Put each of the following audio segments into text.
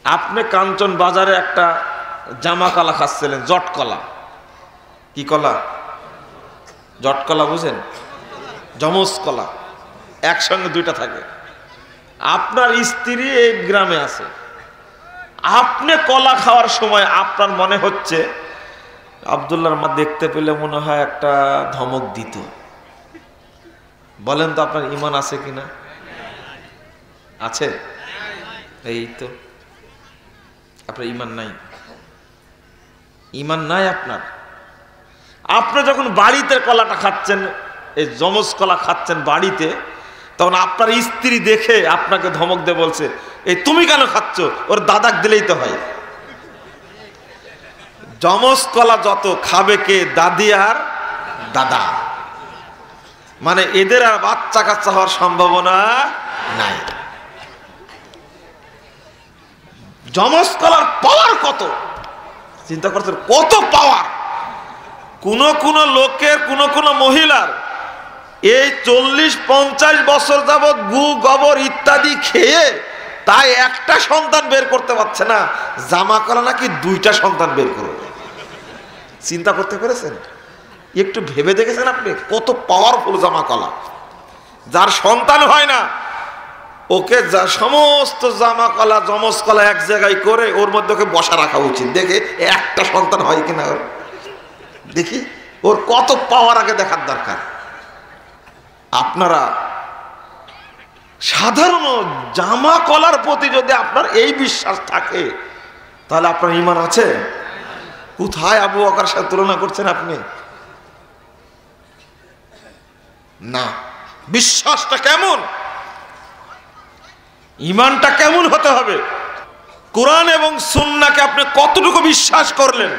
আপনি কাঞ্চন বাজারে একটা জামা কলা খাচ্ছিলেন, জট কলা। কি কলা? জট কলা, বুঝেন? যমজ কলা, একসঙ্গে দুইটা থাকে। আপনার স্ত্রী এই গ্রামে আছে, আপনি কলা খাওয়ার সময় আপনার মনে হচ্ছে আব্দুল্লাহর মা দেখতে পেলে মনে হয় একটা ধমক দিত। বলেন তো আপনার ঈমান আছে কিনা? আছে? এই তো, আপনার ঈমান নাই। ঈমান নাই আপনার। আপনি যখন বাড়িতে কলাটা খাচ্ছেন, এই যমজ কলা খাচ্ছেন বাড়িতে, তখন আপনার স্ত্রী দেখে আপনাকে ধমক দিয়ে বলছে, এই তুমি কেন খাচ্ছ? ওর দাদাক দিলেই তো হয়। যমজ কলা যত খাবে কে? দাদি আর দাদা। মানে এদের আর বাচ্চা কাচ্চা হওয়ার সম্ভাবনা নাই। যমজ কলার পাওয়ার কত চিন্তা করছেন? কত পাওয়ার! কোন কোন লোকের, কোন কোন মহিলার এই 40-50 বছর যাবৎ গু গোবর ইত্যাদি খেয়ে তাই একটা সন্তান বের করতে পারছে না, জামা কলা নাকি 2টা সন্তান বের করবে। চিন্তা করতে পেরেছেন? একটু ভেবে দেখেছেন আপনি কত পাওয়ারফুল জামা কলা? যার সন্তান হয় না ওকে যা সমস্ত জামা কলা, যমজ কলা এক জায়গায় করে ওর মধ্যে ওকে বসা রাখা উচিত, দেখে একটা সন্তান হয় কিনা ওর। দেখি ওর কত পাওয়ার আগে দেখার দরকার। আপনারা সাধারণ জামা কলার প্রতি যদি আপনার এই বিশ্বাস থাকে, তাহলে আপনার ঈমান আছে? কোথায় আবু বকর সাথে তুলনা করছেন আপনি? না। বিশ্বাসটা কেমন, ঈমানটা কেমন হতে হবে? কোরআন এবং সুন্নাহকে আপনি কতটুকু বিশ্বাস করলেন?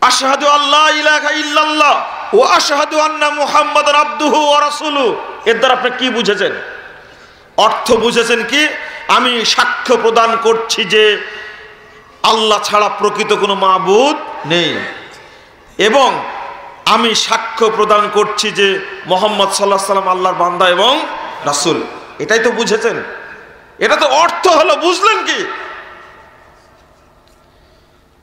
আশহাদু আল্লা ইলাহা ইল্লাল্লাহ ওয়া আশহাদু আন্না মুহাম্মাদান আবদুহু ওয়া রাসূলুহু, এর দ্বারা আপনি কি বুঝেছেন? অর্থ বুঝেছেন কি? আমি সাক্ষ্য প্রদান করছি যে আল্লাহ ছাড়া প্রকৃত কোনো মাবুদ নেই, এবং আমি সাক্ষ্য প্রদান করছি যে মুহাম্মদ সাল্লাল্লাহু আলাইহি ওয়াসাল্লাম আল্লাহর বান্দা এবং রাসূল। এটাই তো বুঝেছেন। এটা তো অর্থ হলো, বুঝলেন কি?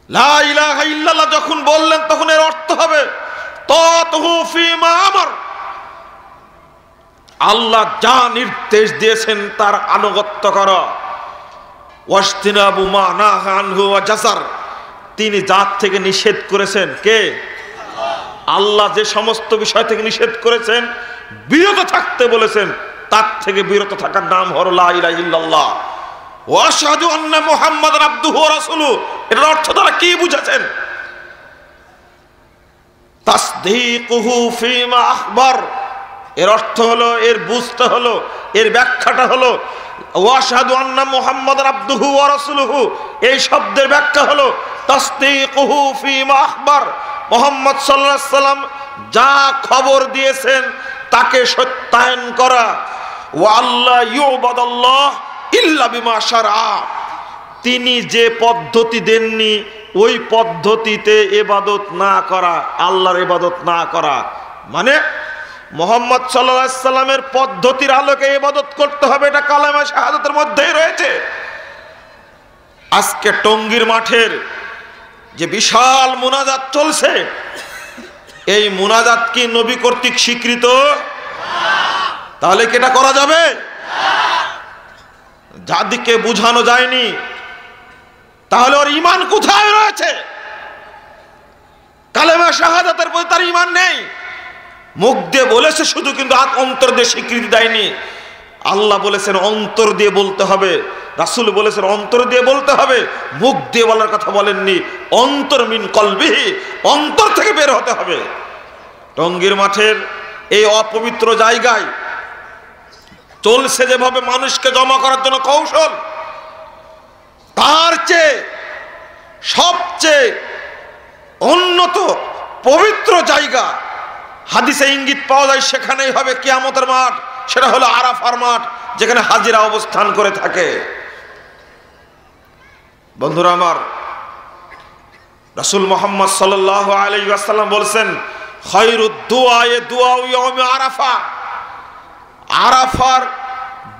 লা ইলাহা ইল্লাল্লাহ যখন বললেন তখন এর অর্থ হবে তাতুহু ফিমা আমর, আল্লাহ যা নির্দেশ দিয়েছেন তার আনুগত্য করা। ওয়াজতিনাবু মা নাহা আনহু ওয়া জাসার, তিনি জাত থেকে নিষেধ করেছেন। কে? আল্লাহ যে সমস্ত বিষয় থেকে নিষেধ করেছেন, বিরত থাকতে বলেছেন, তার থেকে বিরত থাকার নাম হলো লা ইলাহা ইল্লাল্লাহ ওয়া আশহাদু আন্না মুহাম্মাদান আবদুহু ওয়া রাসূলুহু। এর অর্থ দ্বারা কি বুঝেছেন? তাসদীকুহু ফিমা আখবার, এর অর্থ হলো, এর বুঝতে হলো, এর ব্যাখ্যাটা হলো ওয়া আশহাদু আন্না মুহাম্মাদান আবদুহু ওয়া রাসূলুহু, এই শব্দের ব্যাখ্যা হলো তাসদীকুহু ফিমা আখবার, মুহাম্মদ সাল্লাল্লাহু আলাইহি সাল্লাম যা খবর দিয়েছেন তাকে সত্যায়ন করা। ওয়া আল্লা ইউবাদাল্লাহ ইল্লা বিমা শারআ, তিনি যে পদ্ধতি দেননি ওই পদ্ধতিতে ইবাদত না করা, আল্লাহর ইবাদত না করা। মানে মুহাম্মদ সাল্লাল্লাহু আলাইহি সাল্লামের পদ্ধতির আলোকে ইবাদত করতে হবে, এটা কালেমা শাহাদাতের মধ্যেই রয়েছে। আজকে টঙ্গীর মাঠের যে বিশাল মুনাজাত চলছে, এই মুনাজাত কি নবী কর্তৃক স্বীকৃত? তাহলে কি এটা করা যাবে? যাদিকে বুঝানো যায়নি, তাহলে ওর ঈমান কোথায় রয়েছে? কালেমা শাহাদাতের প্রতি তার ঈমান নেই। মুখ দিয়ে বলেছে শুধু, কিন্তু অন্তর দিয়ে স্বীকৃতি দেয়নি। আল্লাহ বলেছেন অন্তর দিয়ে বলতে হবে, রাসূল বলেছেন অন্তর দিয়ে বলতে হবে, মুখ দিয়ে বলার কথা বলেননি। অন্তর মিন কলবিহি, অন্তর থেকে বের হতে হবে। টঙ্গীর মাঠের এই অপবিত্র জায়গায় চলছে যেভাবে মানুষকে জমা করার জন্য কৌশল, তার চেয়ে সবচেয়ে উন্নত পবিত্র জায়গা হাদিসে ইঙ্গিত পাওয়া যায়, সেখানেই হবে কিয়ামতের মাঠ। সেটা হলো আরাফার মাঠ, যেখানে হাজিরা অবস্থান করে থাকে। বন্ধুরা আমার, রাসূল মুহাম্মদ সাল্লাল্লাহু আলাইহি ওয়াসাল্লাম বলেছেন খায়রুদ দুআয়ে দুআউ ইয়াউমি আরাফা, আরাফার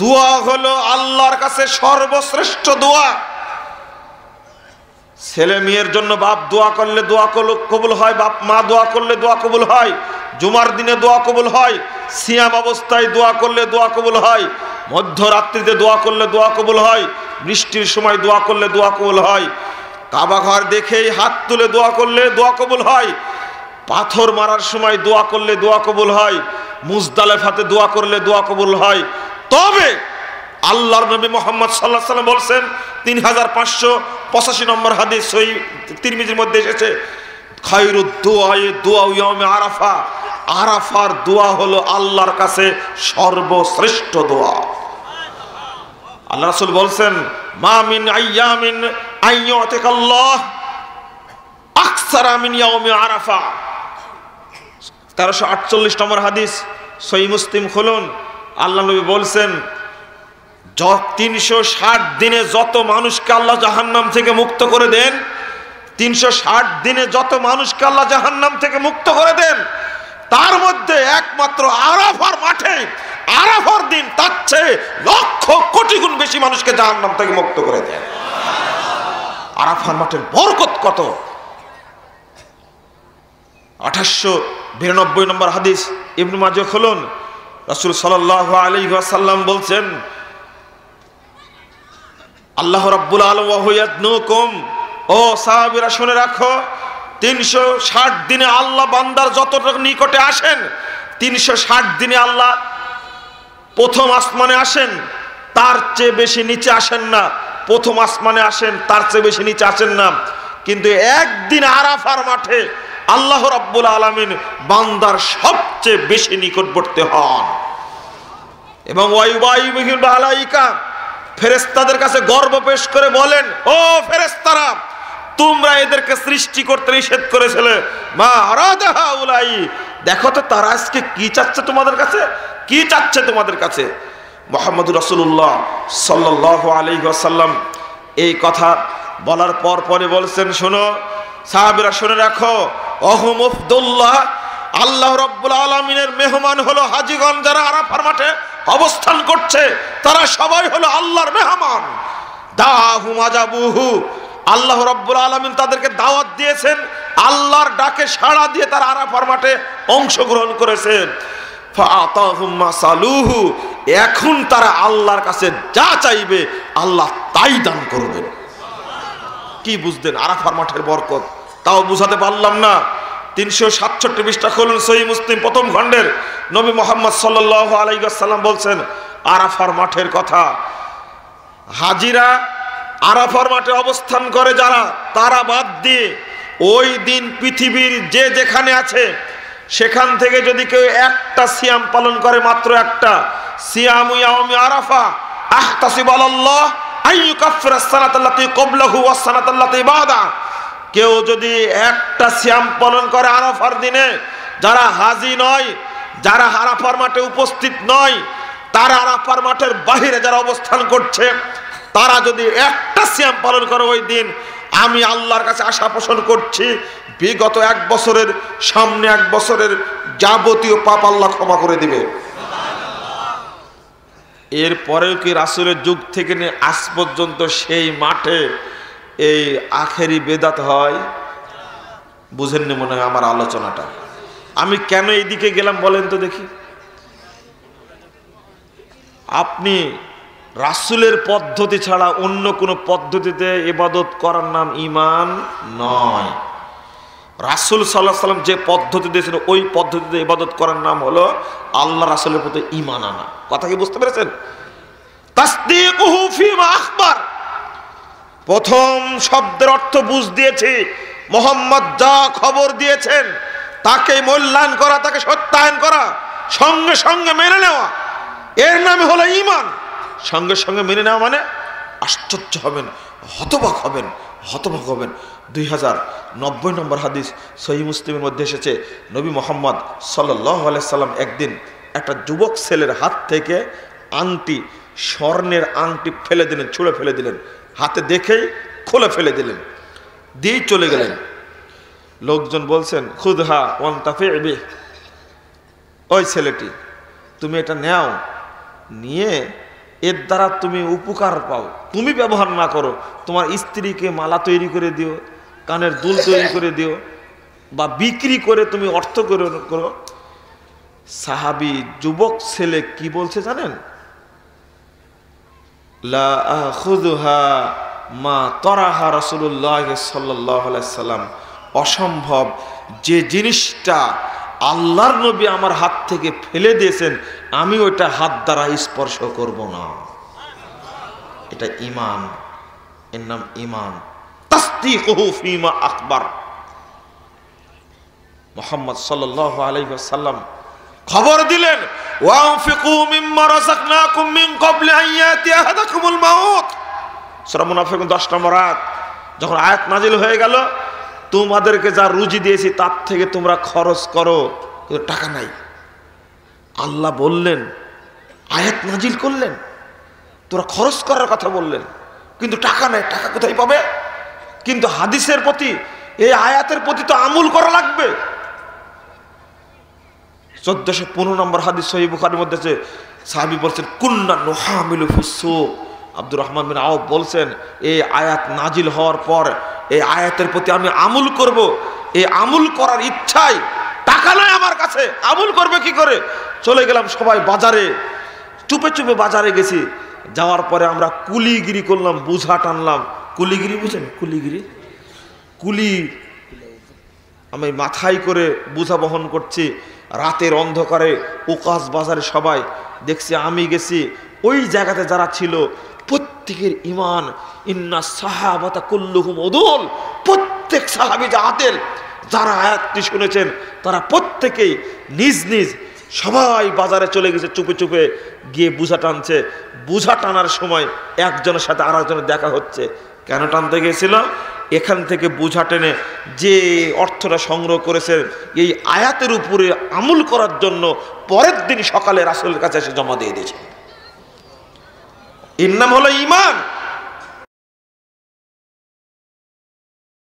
দোয়া হলো আল্লাহর কাছে সর্বশ্রেষ্ঠ দোয়া। ছেলে মেয়ের জন্য বাপ দোয়া করলে দোয়া কবুল হয়, বাপ মা দোয়া করলে দোয়া কবুল হয়, জুমার দিনে দোয়া কবুল হয়, সিয়াম অবস্থায় দোয়া করলে দোয়া কবুল হয়, মধ্যরাত্রিতে দোয়া করলে দোয়া কবুল হয়, বৃষ্টির সময় দোয়া করলে দোয়া কবুল হয়, কাবা ঘর দেখেই হাত তুলে দোয়া করলে দোয়া কবুল হয়, পাথর মারার সময় দোয়া করলে দোয়া কবুল হয়, মুজদালেফাতে দোয়া করলে দোয়া কবুল হয়। তবে আল্লাহর নবী মুহাম্মদ সাল্লাল্লাহু আলাইহি ওয়াসাল্লাম বলছেন, 3585 নম্বর হাদিস সহিহ তিরমিজির মধ্যে এসেছে, খায়রুদ দুআয়ে দুআ ইয়াউমে আরাফা, আরাফার দোয়া হলো আল্লাহর কাছে সর্বশ্রেষ্ঠ দোয়া। আল্লাহ রাসূল বলছেন, মা মিন আইয়ামিন আইয়াতিকাল্লাহ আকসারা মিন ইয়াউমি আরাফা। 1348 নম্বর হাদিস সহিহ মুসলিম খুলুন। আল্লাহ নবী বলছেন, 360 দিনে যত মানুষকে আল্লাহ জাহান্নাম থেকে মুক্ত করে দেন, 360 দিনে যত মানুষকে আল্লাহ জাহান্নাম থেকে মুক্ত করে দেন, তার মধ্যে একমাত্র আরাফার মাঠে আরাফার দিন তার চেয়ে লক্ষ কোটি গুণ বেশি মানুষকে জাহান্নাম থেকে মুক্ত করে দেন। আরাফার মাঠের বরকত কত! 2892 নম্বর হাদিস ইবনে মাজাহ খুলুন। রাসূল সাল্লাল্লাহু আলাইহি ওয়াসাল্লাম বলছেন, আল্লাহ রাব্বুল আলামিন ওয়া হুয়াদনুকুম, ও সাহাবীরা শুনে রাখো, 360 দিনে আল্লাহ বান্দার যতটুকু নিকটে আসেন, 360 দিনে আল্লাহ প্রথম আসমানে আসেন, তার চেয়ে বেশি নিচে আসেন না। প্রথম আসমানে আসেন, তার চেয়ে বেশি নিচে আসেন না। কিন্তু একদিন আরাফার মাঠে আল্লাহ রাব্বুল আলামিন বান্দার সবচেয়ে বেশি নিকটবর্তী হন এবং ওয়াইবাইবিহিল মালাইকা, ফেরেশতাদের কাছে গর্ব পেশ করে বলেন, ও ফেরেশতারা, তোমরা এদেরকে সৃষ্টি করতে নিষেধ করেছিলে, মা আরাদা হাউলাই, দেখো তো তারা আজকে কি চাচ্ছে তোমাদের কাছে, কি চাচ্ছে তোমাদের কাছে। মুহাম্মদুর রাসূলুল্লাহ সাল্লাল্লাহু আলাইহি ওয়াসাল্লাম এই কথা বলার পর পরে বলছেন, শোনো সাহাবীরা শুনে রাখো, ওহুম উফদুল্লাহ, আল্লাহ রাব্বুল আলামিনের মেহমান হলো হাজীগণ যারা আরাফার মাঠে অবস্থান করছে, তারা সবাই হলো আল্লাহর মেহমান। দাহুম আজাবুহু, আল্লাহ রাব্বুল আলামিন তাদেরকে দাওয়াত দিয়েছেন, আল্লাহর ডাকে সাড়া দিয়ে তারা আরাফার মাঠে অংশগ্রহণ করেছেন। ফাআতাহুম মাসালুহু, এখন তারা আল্লাহর কাছে যা চাইবে আল্লাহ তাই দান করবেন। কি বুঝলেন আরাফার মাঠের বরকত? তাও বুঝাতে পারলাম না। 367 পৃষ্ঠা খুলুন সহিহ মুসলিম প্রথম খণ্ডের। নবী মুহাম্মদ সাল্লাল্লাহু আলাইহি ওয়াসাল্লাম বলছেন আরাফার মাঠের কথা, হাজিরা আরাফার মাঠে অবস্থান করে যারা, তারা বাদ দিয়ে ওই দিন পৃথিবীর যে যেখানে আছে সেখান থেকে যদি কেউ একটা সিয়াম পালন করে, মাত্র একটা, সিয়ামু ইয়াউমি আরাফা, আহতাসিবু আলাল্লাহ আইয়ুকাফিরা সানাতাল্লাতী ক্বাবলাহু ওয়াস সানাতাল্লাতী বাদা, কেউ যদি একটা সিয়াম পালন করে আরাফার দিনে, যারা হাজি নয়, যারা আরাফার মাঠে উপস্থিত নয়, তারা আরাফার মাঠের বাহিরে যারা অবস্থান করছে, তারা যদি একটা সিয়াম পালন করে ওই দিন, আমি আল্লাহর কাছে আশা পোষণ করছি বিগত 1 বছরের, সামনে 1 বছরের যাবতীয় পাপ আল্লাহ ক্ষমা করে দিবে। এরপরেও কি রাসূলের যুগ থেকে নিয়ে আজ পর্যন্ত সেই মাঠে এই আখেরি বেদাত হয়? বুঝেননি মনে হয় আমার আলোচনাটা। আমি কেন এইদিকে গেলাম বলেন তো দেখি। আপনি রাসূলের পদ্ধতি ছাড়া অন্য কোনো পদ্ধতিতে ইবাদত করার নাম ঈমান নয়। রাসূল সাল্লাল্লাহু আলাইহি ওয়াসাল্লাম যে পদ্ধতি দিয়েছেন ওই পদ্ধতিতে ইবাদত করার নাম হলো আল্লাহ রাসূলের প্রতি ঈমান আনা। কথা কি বুঝতে পেরেছেন? তাসদীকুহু ফীমা আখবার, প্রথম শব্দের অর্থ বুঝ দিয়েছি, মুহাম্মদ যা খবর দিয়েছেন তাকে মূল্যায়ন করা, তাকে সত্যায়ন করা, সঙ্গে সঙ্গে মেনে নেওয়া, এর নামে হলো ঈমান। সঙ্গে সঙ্গে মেনে নেওয়া মানে আশ্চর্য হবেন, হতবাক হবেন, হতবাক হবেন। 2090 নম্বর হাদিস সহিহ মুসলিমের মধ্যে এসেছে, নবী মুহাম্মদ সাল্লাল্লাহু আলাইহি সাল্লাম একদিন একটা যুবক ছেলের হাত থেকে আংটি, স্বর্ণের আংটি ফেলে দিলেন, ছুঁড়ে ফেলে দিলেন, হাতে দেখেই খুলে ফেলে দিলেন, দিয়েই চলে গেলেন। লোকজন বলছেন খুদহা ওয়ান্তাফি বিহি, ওই ছেলেটি তুমি এটা নাও, নিয়ে এর দ্বারা তুমি উপকার পাও, তুমি ব্যবহার না করো, তোমার স্ত্রীকে মালা তৈরি করে দিও, কানের দুল তৈরি করে দিও, বা বিক্রি করে তুমি অর্থ করো। সাহাবী যুবক ছেলে কি বলছে জানেন? লা আখুযুহা মা তারাহা রাসূলুল্লাহ সাল্লাল্লাহু আলাইহি সাল্লাম। অসম্ভব, যে জিনিসটা আল্লাহর নবী আমার হাত থেকে ফেলে দিয়েছেন আমি ওইটা হাত দ্বারা স্পর্শ করব না। এটা ঈমান, এর নাম ঈমান। তাসদীকুহু ফীমা আখবার। মুহাম্মদ সাল্লাল্লাহু আলাইহি ওয়াসাল্লাম খবর দিলেন, ওয়ানফিকু মিম্মা রাযাকনাকুম মিন ক্বাবলি আন ইয়াতি আহাদাকুমুল মাউত। সূরা মুনাফিকুন 10 নম্বর আয়াত। যখন আয়াত নাজিল হয়ে গেল, তোমাদেরকে যা রুজি দিয়েছি তার থেকে তোমরা খরচ করো, কিন্তু টাকা নাই। আল্লাহ বললেন, আয়াত নাজিল করলেন, তোরা খরচ করার কথা বললেন, কিন্তু টাকা নাই, টাকা কোথায় পাবে? কিন্তু হাদিসের প্রতি, এই আয়াতের প্রতি তো আমল করা লাগবে। 1415 নম্বর হাদিস সহিহ বুখারীর মধ্যে আছে, সাহাবী বলছেন, কুন্না নুহামিলু ফিস-সুক। আব্দুর রহমান বিন আওফ বলছেন, এই আয়াত নাজিল হওয়ার পর এই আয়াতের প্রতি আমি আমল করব। এই আমল করার ইচ্ছায়, টাকা নাই আমার কাছে, আমল করবে কি করে? চলে গেলাম সবাই বাজারে, চুপে চুপে বাজারে গেছি। যাওয়ার পরে আমরা কুলিগিরি করলাম, বুঝা টানলাম। কুলিগিরি বুঝেন? কুলিগিরি, কুলি আমি মাথায় করে বুঝা বহন করছি। রাতের অন্ধকারে ওকাস বাজারে সবাই দেখছি, আমি গেছি। ওই জায়গাতে যারা ছিল প্রত্যেকের ঈমান, ইন্না সাহাবাতা কুল্লুহুম উদুল, প্রত্যেক সাহাবী যে আদেল, যারা আয়াতটি শুনেছেন তারা প্রত্যেকেই নিজ নিজ সবাই বাজারে চলে গেছে, চুপে চুপে গিয়ে বুঝা টানছে। বুঝা টানার সময় একজনের সাথে আর একজনের দেখা হচ্ছে। কেন টানতে গিয়েছিল? এখান থেকে বুঝা টেনে যে অর্থটা সংগ্রহ করেছে এই আয়াতের উপরে আমল করার জন্য পরের দিন সকালে রাসূলের কাছে এসে জমা দিয়ে দিয়েছে। এর নাম হলো ঈমান।